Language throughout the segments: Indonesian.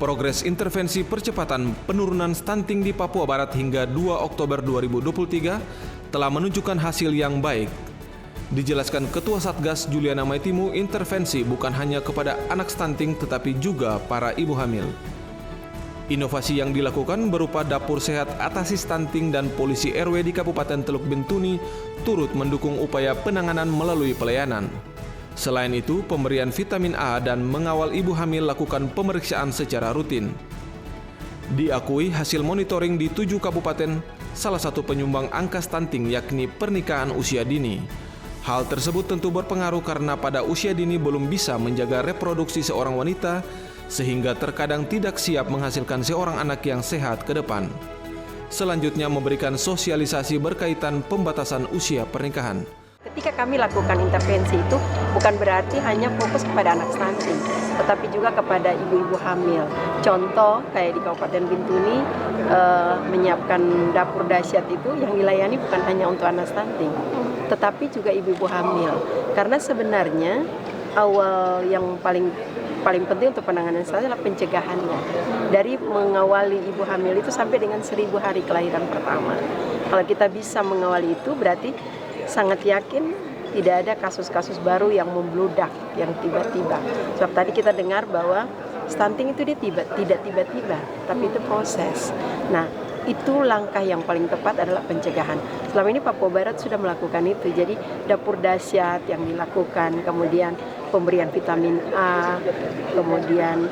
Progres intervensi percepatan penurunan stunting di Papua Barat hingga 2 Oktober 2023 telah menunjukkan hasil yang baik. Dijelaskan Ketua Satgas Juliana Maitimu, intervensi bukan hanya kepada anak stunting tetapi juga para ibu hamil. Inovasi yang dilakukan berupa dapur sehat atasi stunting dan polisi RW di Kabupaten Teluk Bintuni turut mendukung upaya penanganan melalui pelayanan. Selain itu, pemberian vitamin A dan mengawal ibu hamil lakukan pemeriksaan secara rutin. Diakui hasil monitoring di 7 kabupaten, salah satu penyumbang angka stunting yakni pernikahan usia dini. Hal tersebut tentu berpengaruh karena pada usia dini belum bisa menjaga reproduksi seorang wanita, sehingga terkadang tidak siap menghasilkan seorang anak yang sehat ke depan. Selanjutnya memberikan sosialisasi berkaitan pembatasan usia pernikahan. Ketika kami lakukan intervensi itu bukan berarti hanya fokus kepada anak stunting, tetapi juga kepada ibu-ibu hamil. Contoh kayak di Kabupaten Bintuni menyiapkan dapur dahsyat itu yang dilayani bukan hanya untuk anak stunting, tetapi juga ibu-ibu hamil. Karena sebenarnya awal yang paling penting untuk penanganan stunting adalah pencegahannya. Dari mengawali ibu hamil itu sampai dengan 1000 hari kelahiran pertama. Kalau kita bisa mengawali itu berarti sangat yakin tidak ada kasus-kasus baru yang membludak, yang tiba-tiba. Sebab tadi kita dengar bahwa stunting itu dia tidak tiba-tiba, tapi itu proses. Nah, itu langkah yang paling tepat adalah pencegahan. Selama ini Papua Barat sudah melakukan itu. Jadi dapur dahsyat yang dilakukan, kemudian pemberian vitamin A, kemudian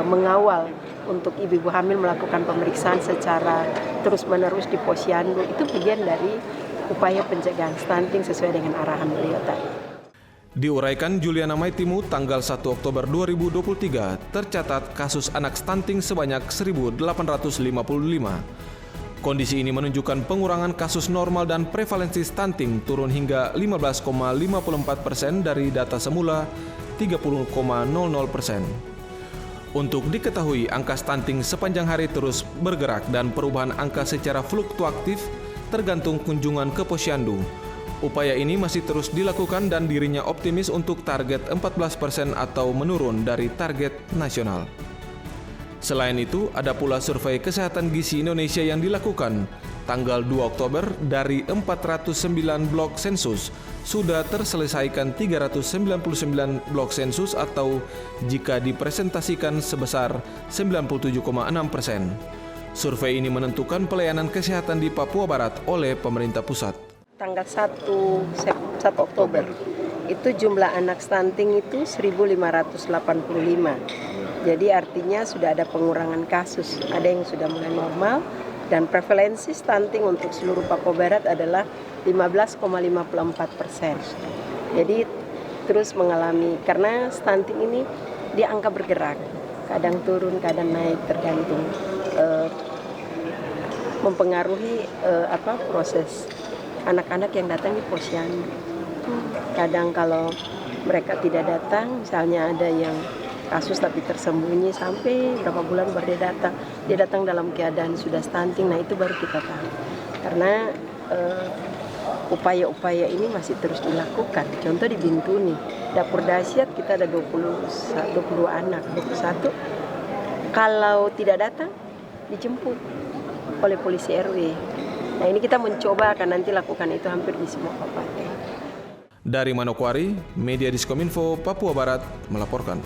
mengawal untuk ibu-ibu hamil melakukan pemeriksaan secara terus-menerus di posyandu, itu bagian dari upaya pencegahan stunting sesuai dengan arahan beliau tadi. Diuraikan Juliana Maitimu, tanggal 1 Oktober 2023 tercatat kasus anak stunting sebanyak 1.855. Kondisi ini menunjukkan pengurangan kasus normal dan prevalensi stunting turun hingga 15,54% dari data semula 30,00%. Untuk diketahui, angka stunting sepanjang hari terus bergerak dan perubahan angka secara fluktuatif tergantung kunjungan ke posyandu. Upaya ini masih terus dilakukan dan dirinya optimis untuk target 14% atau menurun dari target nasional. Selain itu, ada pula survei kesehatan gizi Indonesia yang dilakukan tanggal 2 Oktober dari 409 blok sensus sudah terselesaikan 399 blok sensus atau jika dipresentasikan sebesar 97,6%. Survei ini menentukan pelayanan kesehatan di Papua Barat oleh pemerintah pusat. Tanggal 1 Oktober itu jumlah anak stunting itu 1.585. Jadi artinya sudah ada pengurangan kasus, ada yang sudah mulai normal dan prevalensi stunting untuk seluruh Papua Barat adalah 15,54%. Jadi terus mengalami, karena stunting ini dia angka bergerak, kadang turun, kadang naik tergantung mempengaruhi proses anak-anak yang datang di posyandu. Kadang kalau mereka tidak datang, misalnya ada yang kasus tapi tersembunyi sampai berapa bulan baru dia datang dalam keadaan sudah stunting. Nah, itu baru kita tahu. Karena upaya-upaya ini masih terus dilakukan. Contoh di Bintuni, dapur dahsyat kita ada 22 anak, 21. Kalau tidak datang, dijemput oleh polisi RW. Nah, ini kita mencoba akan nanti lakukan itu hampir di semua kabupaten. Dari Manokwari, Media Diskominfo Papua Barat melaporkan.